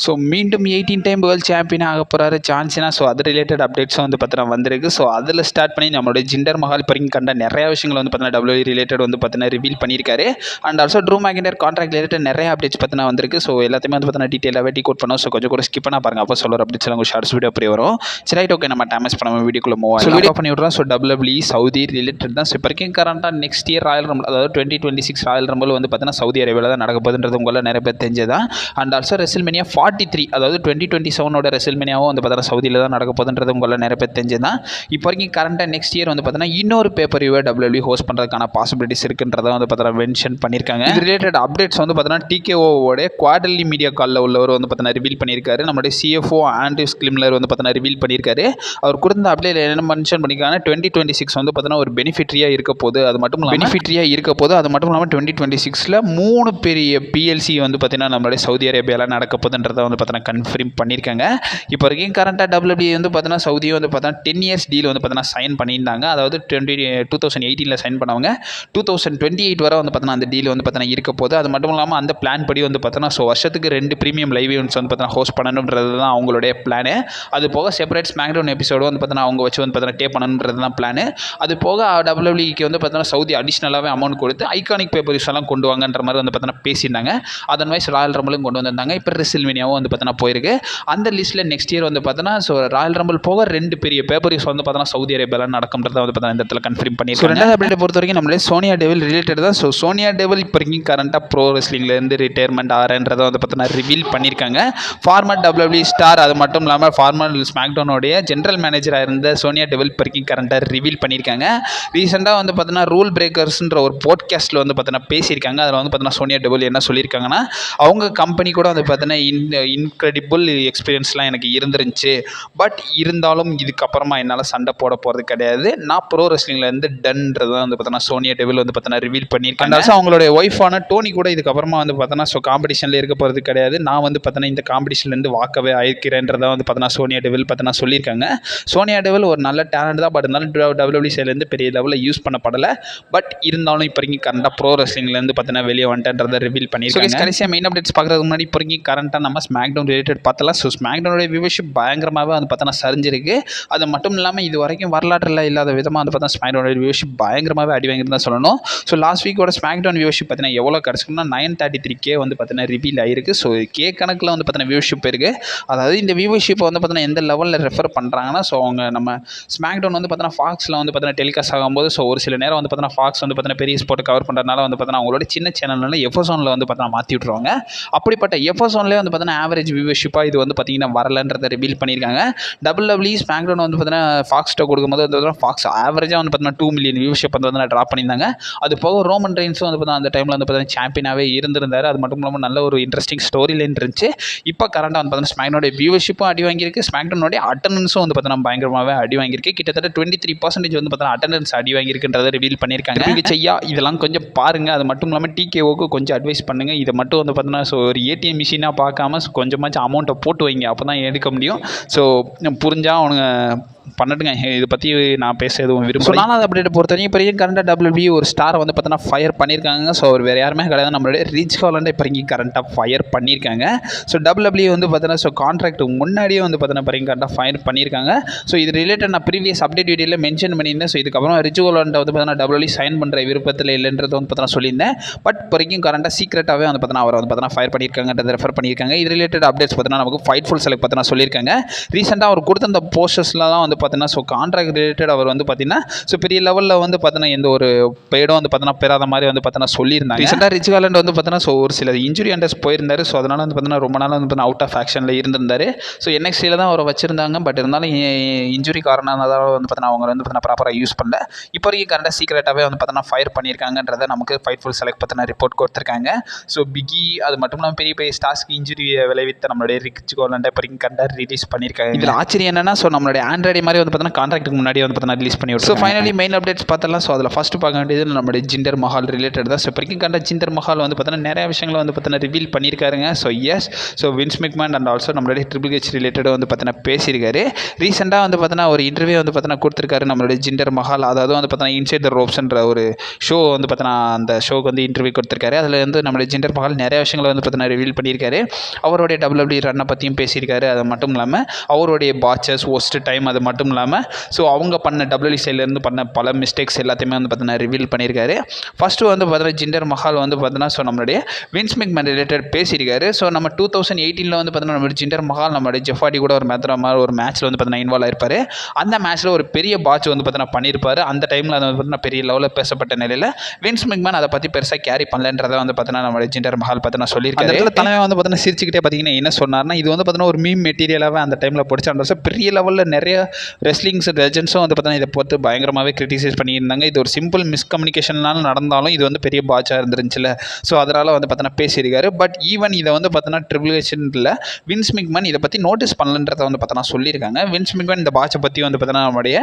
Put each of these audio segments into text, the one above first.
So மீண்டும் 18 time world champion ஆக போகிறாரு சான்சினா. ஸோ அது ரிலேட்டட் அப்டேட்ஸும் வந்து பார்த்தீங்கன்னா வந்திருக்கு. ஸோ அதில் ஸ்டார்ட் பண்ணி நம்மளுடைய ஜிண்டர் மஹால் வரைக்கும் கண்ட நிறைய விஷயங்கள் வந்து பார்த்தீங்கன்னா WWE ரிலேட்டட் வந்து பார்த்தீங்கன்னா ரிவீல் பண்ணியிருக்காரு. And also true மேக்கிண்டர் contract related நிறைய அப்டேட்ஸ் பார்த்தீங்கன்னா வந்திருக்கு. ஸோ எல்லாத்தையுமே வந்து பார்த்தீங்கன்னா டீட்டெயிலாகவே டீகோட் பண்ணுவோம். ஸோ கொஞ்சம் கூட ஸ்கிப் பண்ணா பாருங்க, அப்போ சொல்கிற அப்டேட்ஸ் எல்லாம் ஷார்ட்ஸ் வீடியோ அப்படி வரும். சரி, ரைட், ஓகே, நம்ம டேமேஜ் பண்ணாமல் வீடியோக்குள்ள மூவ் ஆகும். வீடியோ பண்ணி விட்றோம். ஸோ WWE சவுதி ரிலேட்டட் தான். ஸோ இப்போ வரைக்கும் கரண்டாக நெக்ஸ்ட் இயர் ராயல் ரம்பிள், அதாவது 2026 ராயல் ரம்பிள் வந்து பார்த்தீங்கன்னா சவுதி அரேபியாவில் தான் நடக்க போகுதுன்றது உங்களை நிறைய பேர் தெரிஞ்சதான். அண்ட் ஆல்சோ ரெசில்மேனியா 43, அதாவது 2027 ரெசில்மேனியாவும் வந்து பார்த்தீங்கன்னா சவுதியில் தான் நடக்க போகுதுன்றது உங்களை நிறைய பேர் தெரிஞ்சதான். இப்போ வரைக்கும் கரண்டாக நெக்ஸ்ட் இயர் வந்து பார்த்தீங்கன்னா இன்னொரு பேப்பர் ரிவ்யூ WWE ஹோஸ்ட் பண்ணுறதுக்கான பாசிபிலிட்டிஸ் இருக்குன்றதை வந்து பார்த்தீங்கன்னா மென்ஷன் பண்ணியிருக்காங்க. இது ரிலேட்டட் அப்டேட்ஸ் வந்து பார்த்தீங்கன்னா TKOவோட குவார்டர்லி மீடியா காலில் உள்ளவர் வந்து பார்த்தீங்கன்னா ரிவீல் பண்ணியிருக்காரு. நம்மளுடைய CFO ஆண்ட்ரியூஸ் கிளிம்லர் வந்து பார்த்தீங்கன்னா ரிவீல் பண்ணியிருக்காரு. அவர் கொடுத்த அப்டேட் என்ன மென்ஷன் பண்ணியிருக்காங்க, 2026 வந்து பார்த்தீங்கன்னா ஒரு பெனிஃபிட்ரியாக இருக்க போகுது. அது மட்டும் இல்லாமல் 2026ல் 3 பெரிய PLC வந்து பார்த்தீங்கன்னா நம்மளுடைய சவுதி அரேபியாவில் நடக்க போகுதுன்றதை வந்து பார்த்தீங்கன்னா கன்ஃபார்ம் பண்ணியிருக்காங்க. இப்போ வரைக்கும் கரண்டாக WWE வந்து பார்த்தீங்கன்னா சவுதியை வந்து பார்த்தீங்கன்னா 10 இயர்ஸ் டீல் வந்து பார்த்தீங்கன்னா சைன் பண்ணியிருந்தாங்க. அதாவது 2018 சைன் பண்ணவங்க 2028 வரை வந்து பார்த்தீங்கன்னா அந்த டீல் வந்து பார்த்தீங்கன்னா இருக்க போகுது. அது மட்டும் இல்லாமல் அந்த பிளான் படி வந்து பார்த்தீங்கன்னா ஸோ வருஷத்துக்கு 2 ப்ரீமியம் லைவ் ஈவெண்ட்ஸ் வந்து பார்த்தீங்கன்னா ஹோஸ்ட் பண்ணணுன்றது தான் அவங்களுடைய பிளானு. அது போக செப்பரேட் ஸ்மாக்டவுன் எபிசோடு வந்து பார்த்தீங்கன்னா அவங்க வச்சு வந்து பார்த்தீங்கன்னா டேப் பண்ணணுன்றது தான் பிளானு. அது போக WWEக்கு வந்து பார்த்தீங்கன்னா சவுதி அடிஷ்னலாகவே அமௌண்ட் கொடுத்து ஐகானிக் பேப்பர்ஸ் எல்லாம் கொண்டு வாங்கன்ற மாதிரி வந்து பார்த்தீங்கன்னா பேசியிருந்தாங்க. அதன் வைஸ் ராயல் ரம்பிளும் கொண்டு வந்திருந்தாங்க. இப்போ ரெசில்மேனியாவும் வந்து பார்த்தீங்கன்னா போயிருக்கு. அந்த லிஸ்ட்டில் நெக்ஸ்ட் இயர் வந்து பார்த்தீங்கன்னா ஸோ ராயல் ரம்பிள் போக 2 பெரிய பேப்பர்ஸ் வந்து பார்த்தீங்கன்னா சவுதி அரேபியாவில் நடக்கும்ன்றத வந்து பார்த்தீங்கன்னா இந்த இடத்துல கன்ஃபார்ம் பண்ணியிருக்காங்க. ரெண்டாவது அப்டேட் பொறுத்த வரைக்கும் நம்மளே சோனியா டெவில் ரிலேட்டட் தான். ஸோ சோனியா டெவில் இப்போ வரைக்கும் கரண்டாக ப்ரோ ரெஸ்லிங்லேருந்து ரிட்டையர்மெண்ட் ஆகிறன்றதை வந்து பார்த்தீங்கன்னா ரிவீல் பண்ணியிருக்காங்க. ஃபார்மர் WWE ஸ்டார், அது மட்டும் இல்லாமல் ஃபார்மர் ஸ்மாக்டவுனுடைய ஜென்ரல் மேனேஜராக இருந்த சோனியா டெவில் இப்போ வரைக்கும் கரண்டாக ரிவீல் பண்ணியிருக்காங்க. ரீசெண்டாக வந்து பார்த்தீங்கன்னா ரூல் பிரேக்கர்ஸ்ன்ற ஒரு போட்காஸ்ட்டில் வந்து பார்த்தீங்கன்னா பேசியிருக்காங்க. அதில் வந்து பார்த்தீங்கன்னா சோனியா டெவில் என்ன சொல்லியிருக்காங்கன்னா, அவங்க கம்பெனி கூட வந்து பார்த்தீங்கன்னா இன்க்ரெடிபிள் எக்ஸ்பீரியன்ஸ்லாம் எனக்கு இருந்துருந்துச்சு. பட் இருந்தாலும் இதுக்கப்புறமா என்னால் சண்டை போட போகிறது கிடையாது. நான் ப்ரோ ரெஸ்லிங்லேருந்து டன்றது வந்து பார்த்தீங்கன்னா சோனியா டெவில் வந்து பார்த்தீங்கன்னா ரிவீல் பண்ணியிருக்காங்க. அவங்களுடைய ஒய்ஃபான டோனி கூட இதுக்கப்புறமா வந்து பார்த்தீங்கன்னா ஸோ காம்படிஷனில் இருக்க போகிறது கிடையாது. நான் வந்து பார்த்தீங்கன்னா இந்த காம்படிஷன்லேருந்து வாக்கவே ஆயிருக்கிறேன்றதை வந்து பார்த்தீங்கன்னா சோனியா டெவில் பார்த்தீங்கன்னா சொல்லியிருக்காங்க. சோனியா டெவில் ஒரு நல்ல டேலண்ட் தான். பட் இருந்தாலும் WWE சைட்லேருந்து பெரிய லெவலில் யூஸ் பண்ணப்படலை. பட் இருந்தாலும் இப்போ வரைக்கும் கரண்டாக ப்ரோ ரெஸ்லிங்லேருந்து பார்த்தீங்கன்னா வெளியே வந்துட்டேன்றதை ரிவீல் பண்ணியிருக்காங்க. கடைசியாக மெயின் அப்டேட்ஸ் பார்க்குறதுக்கு முன்னாடி இப்போ வரைக்கும் கரண்டாக நம்ம ஸ்மாக்டவுன் ரிலேட்டட் பார்த்தலாம். ஸோ ஸ்மாக்டவுனுடைய வியூவர்ஷிப் பயங்கரமாகவே வந்து பார்த்தோன்னா சரிஞ்சிருக்கு. அது மட்டும் இல்லாமல் இது வரைக்கும் வரலாற்றில் இல்லாத விதமாக வந்து பார்த்தா ஸ்மாக்டவுனுடைய வியூவர்ஷிப் பயங்கரமாகவே அடி வாங்கிட்டு தான் சொல்லணும். ஸோ லாஸ்ட் வீக்கோட ஸ்மாக்டவுன் வியூவர்ஷிப் பார்த்தீங்கன்னா எவ்வளோ கிடச்சிருக்குன்னா 933K வந்து பார்த்தீங்கன்னா ரிவீல் ஆயிருக்கு. ஸோ கே கணக்கில் வந்து பார்த்தீங்கன்னா வியூவர்ஷிப் இருக்குது. அதாவது இந்த வியூவர்ஷிப்பை வந்து பார்த்தீங்கன்னா எந்த லெவலில் ரெஃபர் பண்ணுறாங்கன்னா, ஸோ அவங்க நம்ம ஸ்மாக்டவுன் வந்து பார்த்தீங்கன்னா ஃபாக்ஸில் வந்து பார்த்தீங்கன்னா டெலிகாஸ்ட் ஆகும்போது ஸோ ஒரு சில நேரம் வந்து பார்த்தீங்கன்னா ஃபாக்ஸ் வந்து பார்த்தீங்கன்னா பெரிய ஸ்போர்ட் கவர் பண்ணுறதுனால வந்து பார்த்தீங்கன்னா அவங்களோட சின்ன சேனல்னால எஃப்எஸோனில் வந்து பார்த்தீங்கன்னா மாற்றி விட்ருவாங்க. அப்படிப்பட்ட எஃப்எஸோன்லேயே வந்து பார்த்தீங்கன்னா ஆவரேஜ் வியூவர்ஷிப்பாக இது வந்து பார்த்தீங்கன்னா வரலன்றதை ரிவீல் பண்ணியிருக்காங்க. WWE ஸ்மாக்டவுன் வந்து பார்த்தீங்கன்னா ஃபாக்ஸ்ட்டை கொடுக்கும்போது வந்து ஃபாக்ஸ் ஆவரேஜாக வந்து பார்த்தீங்கன்னா 2 மில்லியன் வியூவர்ஷிப் வந்து ட்ராப் பண்ணியிருந்தாங்க. அது போக ரோமன் ரெயின்ஸும் வந்து பார்த்தீங்கன்னா அந்த டைமில் வந்து பார்த்தீங்கன்னா சாம்பியனாகவே இருந்திருந்தார். அது மட்டும் இல்லாமல் நல்ல ஒரு இன்ட்ரெஸ்டிங் ஸ்டோரி லைன் இருந்துச்சு. இப்போ கரண்டாக வந்து பார்த்தீங்கன்னா ஸ்மாக்டவுனுடைய வியூவர்ஷிப்பும் அடி வாங்கியிருக்கு. ஸ்மாக்டவுனுடைய அட்டண்டன்ஸும் வந்து பார்த்தீங்கன்னா பயங்கரமாகவே அடி வாங்கியிருக்கு. கிட்டத்தட்ட 23% வந்து பார்த்தீங்கன்னா அட்டண்டன்ஸ் அடி வாங்கியிருக்குன்றதை ரிவீல் பண்ணியிருக்காங்க. செய்யா இதெல்லாம் கொஞ்சம் பாருங்கள். அது மட்டும் இல்லாமல் TKOக்கு கொஞ்சம் அட்வைஸ் பண்ணுங்கள். இதை மட்டும் வந்து பார்த்தீங்கன்னா ஸோ ஒரு ATM மிஷினாக பார்க்காம கொஞ்சமாச்சும் அமௌண்ட்டை போட்டு வைங்க, அப்போ தான் எடுக்க முடியும். ஸோ புரிஞ்சால் அவனுங்க பண்ணட்டுங்க. இதை பற்றி நான் பேச எதுவும் விரும்புகிறேன். ஸோ நாலாவது அப்டேட் பொறுத்த வரைக்கும் இப்போ வரைக்கும் கரண்டாக WWE ஒரு ஸ்டாரை வந்து பார்த்தீங்கன்னா ஃபயர் பண்ணியிருக்காங்க. ஸோ அவர் வேறு யாருமே கிடையாது, நம்மளுடைய ரிச் ஹாலண்டை இப்போ வரைக்கும் கரண்டாக ஃபயர் பண்ணியிருக்காங்க. ஸோ WWE வந்து பார்த்தீங்கன்னா ஸோ கான்ட்ராக்ட் முன்னாடியே வந்து பார்த்தீங்கன்னா இப்போ வரைக்கும் கரண்டாக ஃபயர் பண்ணியிருக்காங்க. ஸோ இது ரிலேட்டட் நான் ப்ரீவியஸ் அப்டேட் வீடியோவில் மென்ஷன் பண்ணியிருந்தேன். ஸோ இதுக்கப்புறம் ரிச் ஹாலண்டை வந்து பார்த்தீங்கன்னா WWE சைன் பண்ணுற விருப்பத்தில் இல்லைன்றது வந்து பார்த்தீங்கன்னா சொல்லியிருந்தேன். பட் இப்போ வரைக்கும் கரண்டாக சீக்கிரட்டாகவே வந்து பார்த்தீங்கன்னா அவரை வந்து பார்த்தீங்கன்னா ஃபயர் பண்ணியிருக்காங்கன்றதை ரெஃபர் பண்ணியிருக்காங்க. இது ரிலேட்டட் அப்டேட்ஸ் பார்த்தீங்கன்னா நமக்கு ஃபைட்ஃபுல் செலக்ட் பார்த்தீங்கன்னா சொல்லியிருக்காங்க. ரீசெண்டாக அவர் கொடுத்த அந்த போஸ்டர்ஸ்லாம் வந்து பார்த்தீங்கன்னா ஸோ கான்ட்ராக்ட் ரிலேட்டட் அவர் வந்து பார்த்தீங்கன்னா ஸோ பெரிய லெவலில் வந்து பார்த்தீங்கன்னா எந்த ஒரு பெய்டும் வந்து பார்த்தீங்கன்னா பெறாத மாதிரி வந்து பார்த்தீங்கன்னா சொல்லியிருந்தாங்க. ரீசெண்டாக ரிச் ஹாலண்ட் வந்து பார்த்தீங்கன்னா ஸோ ஒரு சில இன்ஜுரி அண்டர்ஸ் போயிருந்தார். ஸோ அதனால் வந்து பார்த்தீங்கன்னா ரொம்ப நாள் வந்து பார்த்தீங்கன்னா அவுட் ஆஃப் ஆக்ஷனில் இருந்திருந்தார். ஸோ NXTல தான் அவரை வச்சிருந்தாங்க. பட் இருந்தாலும் இன்ஜுரி காரணமாக வந்து பார்த்தீங்கன்னா அவங்க வந்து பார்த்தீங்கன்னா ப்ராப்பராக யூஸ் பண்ணல. இப்போ வரைக்கும் கரெக்டாக சீக்கிரட்டாகவே வந்து பார்த்தீங்கன்னா ஃபயர் பண்ணியிருக்காங்கன்றதை நமக்கு ஃபைட்ஃபுல் செலக்ட் பார்த்தீங்கன்னா ரிப்போர்ட் கொடுத்துருக்காங்க. ஸோ பிகி அது மட்டும் இல்லாமல் பெரிய பெரிய ஸ்டார்ஸ்க்கு இன்ஜுரியை விளைவித்த நம்மளுடைய ரிச் ஹாலண்டை இப்போ வரைக்கும் கரெக்டாக ரிலீஸ் பண்ணியிருக்காங்க. இதில் ஆச்சரியம் என்னன்னா ஸோ நம்மளுடைய ஆண்ட்ராய்டு முன்னாடி மாதிரி வந்து பார்த்தீங்கன்னா கான்ட்ராக்ட்டுக்கு முன்னாடி வந்து பார்த்தீங்கன்னா ரிலீஸ் பண்ணி விட்டு. ஸோ ஃபைனலி மெயின் அப்டேட்ஸ் பார்த்தலாம். ஸோ அதில் ஃபஸ்ட்டு பார்க்க வேண்டியது நம்மளுடைய ஜிண்டர் மஹால் ரிலேட்டட் தான். ஸோ இப்போதைக்கும் கண்ட ஜிண்டர் மஹால் வந்து பார்த்தீங்கன்னா நிறைய விஷயங்களை வந்து பார்த்தீங்கன்னா ரிவீல் பண்ணியிருக்காருங்க. So yes, so Vince McMahon and also நம்மளுடைய ட்ரிபிள் ஹெச் ரிலேட்டட் வந்து பார்த்தீங்கன்னா பேசியிருக்காரு. ரீசெண்டாக வந்து பார்த்தீங்கன்னா ஒரு இன்டர்வியூ வந்து பார்த்தீங்கன்னா கொடுத்துருக்காரு நம்மளுடைய ஜிண்டர் மஹால். அதாவது வந்து பார்த்தீங்கன்னா இன்சைட் த ரோப்ஸ்ன்ற ஒரு ஷோ வந்து பார்த்தீங்கன்னா அந்த ஷோக்கு வந்து இன்டர்வியூ கொடுத்துருக்காரு. அதில் வந்து நம்மளுடைய ஜிண்டர் மஹால் நிறைய விஷயங்களை வந்து பார்த்தீங்கன்னா ரிவீல் பண்ணியிருக்காரு. அவருடைய WWE ரன்னை பற்றியும் பேசியிருக்காரு. அது மட்டும் இல்லாமல் அவருடைய பாட்சஸ் ஒஸ்ட் டைம் அது மட்டும் இல்லாமல் ஸோ அவங்க பண்ண WWE சைட்லேருந்து பண்ண பல மிஸ்டேக்ஸ் எல்லாத்தையுமே வந்து பார்த்தீங்கன்னா ரிவீல் பண்ணியிருக்காரு. ஃபஸ்ட்டு வந்து பார்த்தீங்கன்னா ஜிண்டர் மஹால் வந்து பார்த்தீங்கன்னா ஸோ நம்மளுடைய வின்ஸ் மெக்மேன் ரிலேட்டட் பேசியிருக்காரு. ஸோ நம்ம 2018 வந்து பார்த்தீங்கன்னா நம்மளுடைய ஜிண்டர் மஹால் நம்மளுடைய ஜெஃப் ஹார்டி கூட ஒரு மேட்ச்சில் வந்து பார்த்தீங்கன்னா இன்வால்வ் ஆயிருப்பார். அந்த மேட்ச்சில் ஒரு பெரிய பாட்ச் வந்து பார்த்தீங்கன்னா பண்ணியிருப்பார். அந்த டைமில் அது வந்து பார்த்தீங்கன்னா பெரிய லெவலில் பேசப்பட்ட நிலையில் வின்ஸ் மெக்மேன் அதை பற்றி பெருசாக கேரி பண்ணலன்றதை வந்து பார்த்தீங்கன்னா நம்மளுடைய ஜிண்டர் மஹால் பார்த்தீங்கன்னா சொல்லியிருக்காரு. அந்த தலைமை வந்து பார்த்தீங்கன்னா சிரிச்சுக்கிட்டே பார்த்தீங்கன்னா என்ன சொன்னார்னா, இது வந்து பார்த்தீங்கன்னா ஒரு மீம் மெட்டீரியலாகவே அந்த டைமில் பிடிச்சாண்ட பெரிய லெவலில் நிறைய ரெஸ்லிங்ஸ் லெஜெண்ட்ஸும் வந்து பார்த்தீங்கன்னா இதை பார்த்து பயங்கரமாகவே கிரிட்டிசைஸ் பண்ணியிருந்தாங்க. இது ஒரு சிம்பிள் மிஸ்கம்யூனிகேஷனால நடந்தாலும் இது வந்து பெரிய பாட்சாக இருந்துருந்துச்சுல. ஸோ அதனால் வந்து பார்த்தீங்கன்னா பேசியிருக்காரு. பட் ஈவன் இதை வந்து பார்த்தீங்கன்னா ட்ரிபிள் ஹெச்ல வின்ஸ் மெக்மேன் இதை பற்றி நோட்டீஸ் பண்ணலன்றதை வந்து பார்த்தீங்கன்னா சொல்லியிருக்காங்க. வின்ஸ் மெக்மேன் இந்த பாட்சை பற்றி வந்து பார்த்தீங்கன்னா நம்மளுடைய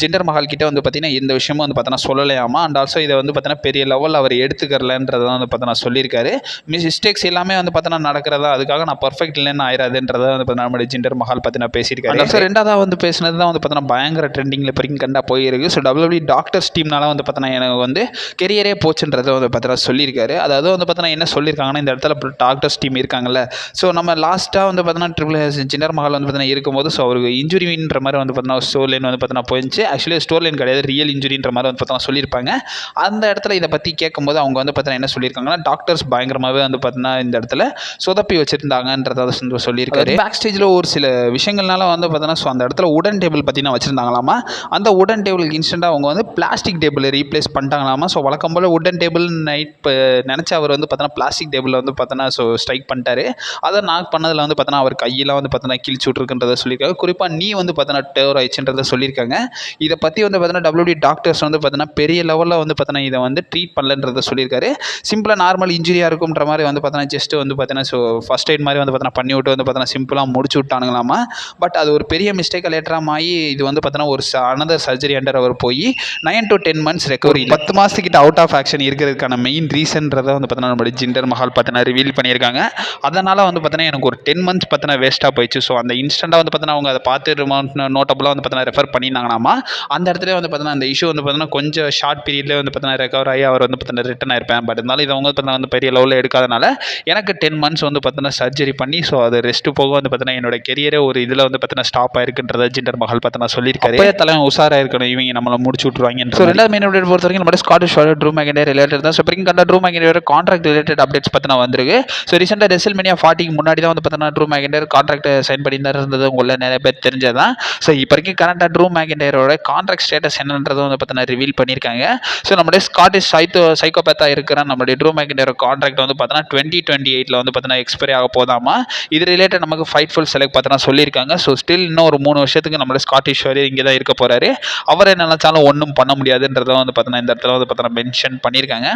ஜிண்டர் மஹால் கிட்ட வந்து பார்த்தீங்கன்னா எந்த விஷயமும் வந்து பார்த்தீங்கன்னா சொல்லலையாமா. அண்ட் ஆல்சோ இதை வந்து பார்த்தீங்கன்னா பெரிய லெவலில் அவர் எடுத்துக்கறலன்றதை வந்து பார்த்தீங்கன்னா சொல்லியிருக்காரு. மிஸ்டேக்ஸ் எல்லாமே வந்து பார்த்தீங்கன்னா நடக்கிறதா, அதுக்காக நான் பர்ஃபெக்ட் இல்லைன்னு ஆயிராதுன்றதை வந்து பார்த்தீங்கன்னா நம்மளுடைய ஜிண்டர் மஹால் பற்றினா பேசியிருக்காரு. ஸோ ரெண்டாவது வந்து பேசினது தான் வந்து பார்த்தீங்கன்னா பயங்கர ட்ரெண்டிங்கில் இப்போதைக்கும் கண்டா போயிருக்கு. ஸோ WWE டாக்டர்ஸ் டீம்னால வந்து பார்த்தீங்கன்னா எனக்கு வந்து கெரியரே போச்சுன்றதை வந்து பார்த்தீங்கன்னா சொல்லியிருக்காரு. அதாவது வந்து பார்த்தீங்கன்னா என்ன சொல்லியிருக்காங்கன்னா, இந்த இடத்துல டாக்டர்ஸ் டீம் இருக்காங்கல்ல, ஸோ நம்ம லாஸ்ட்டாக வந்து பார்த்தீங்கன்னா ட்ரிபிள் ஹெச் ஜிண்டர் மஹால் வந்து பார்த்தீங்கன்னா இருக்கும்போது ஸோ அவருக்கு இன்ஜுரின்ற மாதிரி வந்து பார்த்தீங்கன்னா ஸ்டோர் லைன் வந்து பார்த்தீங்கன்னா போயிடுச்சு. ஆக்சுவலி ஸ்டோர் லைன் கிடையாது, ரியல் இன்ஜுரின்ற மாதிரி வந்து பார்த்தீங்கன்னா சொல்லியிருப்பாங்க. அந்த இடத்துல இதை பற்றி கேட்கும்போது அவங்க வந்து பார்த்தீங்கன்னா என்ன சொல்லியிருக்காங்கன்னா, டாக்டர்ஸ் பயங்கரமாகவே வந்து பார்த்தீங்கன்னா இந்த இடத்துல சொதப்பி வச்சுருந்தாங்கன்றதை சொல்லியிருக்காரு. பேக் ஸ்டேஜில் ஒரு சில விஷயங்கள்னால வந்து பார்த்தீங்கன்னா ஸோ அந்த இடத்துல உடன் டேபிள் பார்த்தீங்கன்னா வச்சுருந்தாங்களாமா. அந்த உடன் டேபிளுக்கு இன்ஸ்டண்ட்டாக அவங்க வந்து பிளாஸ்டிக் டேபிளை ரீப்ளேஸ் பண்ணிட்டாங்களாமா. ஸோ வழக்கம் போல் உடன் டேபிள் நைட் நினச்சி அவர் வந்து பார்த்தீங்கன்னா பிளாஸ்டிக் டேபிளில் வந்து பார்த்தீங்கன்னா ஸோ ஸ்ட்ரைக் பண்ணிட்டாரு. அதை நாக் பண்ணதில் வந்து பார்த்தீங்கன்னா அவர் கையெல்லாம் வந்து பார்த்தீங்கன்னா கிழிச்சு விட்ருக்குன்றதை சொல்லியிருக்காங்க. குறிப்பாக நீ வந்து பார்த்தீங்கன்னா டேர் ஆயிடுச்சுன்றதை சொல்லியிருக்காங்க. இதை பற்றி வந்து பார்த்தீங்கன்னா WWE டாக்டர்ஸ் வந்து பார்த்தீங்கன்னா பெரிய லெவலில் வந்து பார்த்தீங்கன்னா இதை வந்து ட்ரீட் பண்ணலன்றதை சொல்லியிருக்காரு. சிம்பிளாக நார்மல் இன்ஜுரியாக இருக்கும்ன்ற மாதிரி வந்து பார்த்தீங்கன்னா ஜஸ்ட் வந்து பார்த்தீங்கன்னா ஸோ ஃபஸ்ட் எய்ட் மாதிரி வந்து பார்த்தீங்கன்னா பண்ணி விட்டு வந்து பார்த்தீங்கன்னா சிம்பிளாக முடிச்சு விட்டானுங்களாமா. பட் அது ஒரு பெரிய மிஸ்டேக் லேட்டராக ஆகி இது வந்து பார்த்தீங்கன்னா ஒரு அனதர் சர்ஜரி அண்டர் அவர் போய் 9 to 10 months ரெக்கவரி 10 மாதத்துக்கிட்ட அவுட் ஆஃப் ஆக்ஷன் இருக்கிறதுக்கான மெயின் ரீசன்றதை வந்து பார்த்தீங்கன்னா நம்மளுடைய ஜிண்டர் மஹால் பார்த்தீங்கன்னா ரிவீல் பண்ணியிருக்காங்க. அதனால் வந்து பார்த்தீங்கன்னா எனக்கு ஒரு 10 months பார்த்தீங்கன்னா வேஸ்ட்டாக போயிடுச்சு. ஸோ அந்த இன்ஸ்டண்ட்டாக வந்து பார்த்தீங்கன்னா அவங்க அதை பார்த்து நோட்டபுளாக வந்து பார்த்தீங்கன்னா ரெஃபர் பண்ணியிருந்தாங்களாமா. அந்த இடத்துல வந்து பார்த்தீங்கன்னா அந்த இஷ்யூ வந்து பார்த்தீங்கன்னா கொஞ்சம் ஷார்ட் பீரியட்லேயே வந்து பார்த்தீங்கன்னா ரெக்கவர் ஆகி அவர் வந்து பார்த்தீங்கன்னா ரிட்டன் ஆயிருப்பேன். பட் இருந்தாலும் இதை அவங்க பார்த்தீங்கன்னா வந்து பெரிய லெவலில் எடுக்காதனால எனக்கு 10 months வந்து பார்த்தீங்கன்னா சர்ஜரி பண்ணி ஸோ அது ரெஸ்ட்டு போக வந்து பார்த்தீங்கன்னா என்னோட கெரியரே ஒரு இதில் வந்து பார்த்தீங்கன்னா ஸ்டாப் ஆயிருக்குன்றதை ஜிண்டர் மஹால் பார்த்தீங்கன்னா சொல்லியிருக்காரு. தலைவன் உஷாராக இருக்கணும், இவங்க நம்மளை முடிச்சு விட்ருவாங்க. ஸோ ரெண்டாவது மெயின் அப்டேட் பொறுத்த வரைக்கும் நம்ம ஸ்காட்டிஷ் ட்ரூ மேக்கின்டையர் ரிலேட்டட் தான். ஸோ இப்போதைக்கும் கண்ட true McIntyre contract related updates பார்த்தீங்கன்னா வந்திருக்கு. ஸோ ரீசெண்டாக ரெசல்மேனியா 40க்கு முன்னாடி தான் வந்து பார்த்தீங்கன்னா ட்ரூ மேக்கின்டையர் கான்ட்ராக்ட் சைன் பண்ணி இருந்தது உங்களை நிறைய பேர் தெரிஞ்சதான். ஸோ இப்போ வரைக்கும் கரண்டாக ட்ரூ மேக்கின்டையரோட கான்ட்ராக்ட் ஸ்டேட்டஸ் என்னன்றது வந்து பார்த்தீங்கன்னா ரிவீல் பண்ணியிருக்காங்க. ஸோ நம்மளுடைய ஸ்காட்டிஷ் சைக்கோபேத்தாக இருக்கிற நம்மளுடைய ட்ரூ மேக்கின்டையர் கான்ட்ராக்ட் வந்து பார்த்தீங்கன்னா 2028 வந்து பார்த்தீங்கன்னா எக்ஸ்பைரி ஆக போதாமா. இது ரிலேட்டட் நமக்கு ஃபைட்ஃபுல் செலக்ட் பார்த்தீங்கன்னா சொல்லியிருக்காங்க. ஸோ ஸ்டில் இன்னும் ஒரு 3 வருஷத்துக்கு நம்மளுடைய ஸ்காட்டிஷ் இங்கே தான் இருக்க போகிறாரு. அவரை நினைச்சாலும் ஒன்றும் பண்ண முடியாதுன்றதை வந்து பார்த்தீங்கன்னா இந்த இடத்துல வந்து பார்த்தீங்கன்னா மென்ஷன் பண்ணியிருக்காங்க.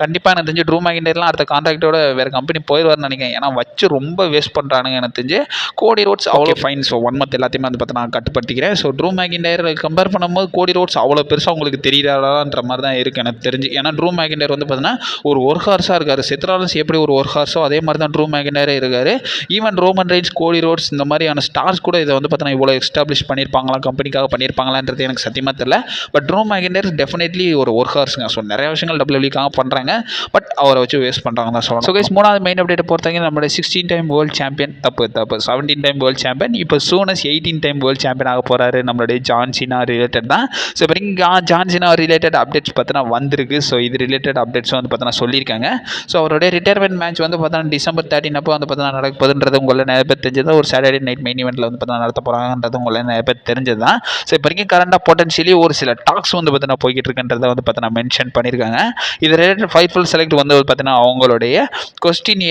கண்டிப்பாக எனக்கு தெரிஞ்சு ட்ரூ மேக்கின்டையர்லாம் அடுத்த கான்ட்ராக்டோட வேறு கம்பெனி போயிடுவார்னு நினைக்கிறேன். ஏன்னா வச்சு ரொம்ப வேஸ்ட் பண்ணுறானுங்க எனக்கு தெரிஞ்சு. கோடி ரோட்ஸ் அவ்வளோ ஃபைன். ஸோ 1 month எல்லாத்தையுமே வந்து பார்த்தீங்கன்னா கட்டுப்படுத்திக்கிறேன். ஸோ ட்ரூ மேக்கின்டையர் கம்பேர் பண்ணும்போது கோடி ரோட்ஸ் அவ்வளோ பெருசாக உங்களுக்கு தெரியாதான்ற மாதிரி தான் இருக்குது எனக்கு தெரிஞ்சு. ஏன்னா ட்ரூ மேக்கின்டையர் வந்து பார்த்தீங்கன்னா ஒரு ஒர்க் ஹார்ஸாக இருக்கார். செத்ராலன்ஸ் எப்படி ஒரு ஒர்க் ஹார்ஸோ அதே மாதிரி தான் ட்ரூ மேக்கின்டையரே இருக்கார். ஈவன் ரோமன் ரெயின்ஸ், கோடி ரோட்ஸ் இந்த மாதிரியான ஸ்டார்ஸ் கூட இதை வந்து பார்த்தீங்கன்னா இவ்வளோ எஸ்டாப்ளிஷ் பண்ணியிருப்பாங்களா, கம்பெனிக்காக பண்ணியிருப்பாங்களான்றது எனக்கு சத்தியமாக தெரியல. பட் ட்ரூ மேக்கின்டையர் டெஃபினெட்லி ஒரு ஒர்க் ஹார்ஸுங்க. ஸோ நிறைய விஷயங்கள் WWEக்காக பண்ணுறாங்க. பட் அவரை வச்சு வேஸ்ட் பண்ணுறாங்க தான் சொல்லணும். ஸோ கைஸ் மூணாவது மெயின் அப்டேட் பொறுத்தவரைக்கும் நம்மளுடைய 16 time world champion 17 time world champion இப்போ சூனஸ் 18 time வேர்ல்டு சாம்பியன் ஆக போகிறாரு. நம்மளுடைய ஜான் சீனா ரிலேட்டட் தான். ஸோ இப்போ ஜான் சீனா ரிலேட்டட் அப்டேட்ஸ் பார்த்தீங்கன்னா வந்திருக்கு. ஸோ இது ரிலேட்டட் அப்டேட்ஸ் வந்து பார்த்தீங்கன்னா சொல்லியிருக்காங்க. ஸோ அவருடைய ரிட்டையர்மெண்ட் மேட்ச் வந்து பார்த்தீங்கன்னா December 13 அப்போ வந்து பார்த்தீங்கன்னா நடக்க போகுதுன்றது உங்களை நிறைய பேர் தெரிஞ்சது. ஒரு சாட்டர்டே நைட் மெயின் ஈவெண்ட்டில் வந்து பார்த்தீங்கன்னா நடத்த போகிறாங்கன்றது உங்களை நிறைய பேர் தெரிஞ்சது தான். ஸோ இப்போ வரைக்கும் கரண்டாக பொட்டன்ஷியலி ஒரு சில டாக்ஸ் வந்து பார்த்தீங்கன்னா போய்கிட்டு இருக்குன்றதை வந்து பார்த்தீங்கன்னா மென்ஷன் பண்ணியிருக்காங்க. இது ரிலேட்டட் ஃபைட்ஃபுல் செலக்ட் வந்து பார்த்தீங்கன்னா அவங்களுடைய கொஸ்டின்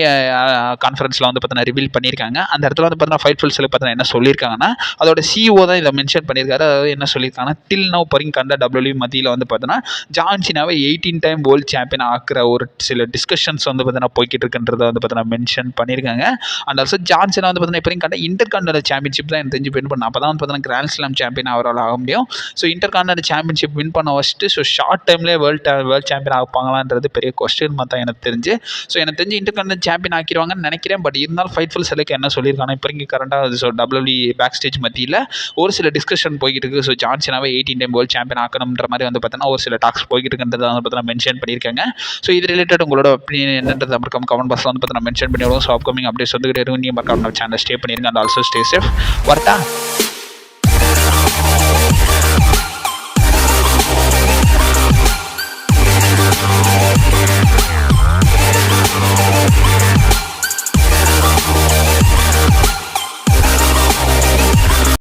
கான்ஃபரன்ஸில் வந்து பார்த்தீங்கன்னா ரிவீல் பண்ணியிருக்காங்க. அந்த இடத்துல வந்து பார்த்தீங்கன்னா ஃபைட்ஃபுல் செலக்ட் பார்த்தீங்கன்னா என்ன சொல்லியிருக்காங்கன்னா, அதோட CEO தான் இதை மென்ஷன் பண்ணியிருக்காரு. அதாவது என்ன சொல்லியிருக்காங்கன்னா, டில் நவ் வரைக்கும் கண்ட WWE மத்தியில் வந்து பார்த்தீங்கன்னா ஜான் சீனாவை 18 time வேர்ல்டு சாம்பியன் ஆக்குற ஒரு சில டிஸ்கஷன்ஸ் வந்து பார்த்தீங்கன்னா போய்கிட்டு இருக்குன்றதை வந்து பார்த்தீங்கன்னா மென்ஷன் பண்ணியிருக்காங்க. அண்ட் ஆல்சோ ஜான் சீனா வந்து பார்த்தீங்கன்னா இப்போ கண்ட இன்டர்கான்டினல் சாம்பியன்ஷிப் தான் எனக்கு தெரிஞ்சு வின் பண்ண. அப்போ தான் வந்து பார்த்தீங்கன்னா பார்த்தீங்கன்னா கிராண்ட் ஸ்லாம் சாம்பியன் அவரால் ஆக முடியும். So inter continental championship win பண்ண வச்சுட்டு ஸோ ஷார்ட் டைம்லேயே வேர்ல்டு சாம்பியன் ஆப்பாங்களான்றது பெரிய கொஸ்டின் தான் எனக்கு தெரிஞ்சு. ஸோ எனக்கு தெரிஞ்சு இன்டர் கான்டினென்டல் சாம்பியன் ஆக்கிடுவாங்கன்னு நினைக்கிறேன். பட் இருந்தாலும் ஃபைட்ஃபுல் செலக்ட் என்ன சொல்லியிருக்காங்க இப்போ இங்கே கரண்டாக ஸோ WWE பேக் ஸ்டேஜ் மத்தியில் ஒரு சில டிஸ்கஷன் போய்கிட்டு இருக்குது. ஸோ ஜான்சனாவே 18 டைம் வேர்ல்டு சாம்பியன் ஆக்கணுன்ற மாதிரி வந்து பார்த்தீங்கன்னா ஒரு சில டாக்ஸ் போய்கிட்டு இருக்குன்றதை வந்து பார்த்தீங்கன்னா மென்ஷன் பண்ணியிருக்காங்க. ஸோ இது ரிலேட்டட் உங்களோட ஒப்பீனியன் என்னன்றது மறக்காம கமெண்ட் பாக்ஸில் வந்து பார்த்தீங்கன்னா மென்ஷன் பண்ணிவிடுவோம். ஸோ அப்கமிங் அப்டேட்ஸ் வந்துகிட்டே இருக்கும். நீங்கள் மறக்காம நம்ம சேனல் ஸ்டே பண்ணிருங்க. And also stay safe. வரட்டா.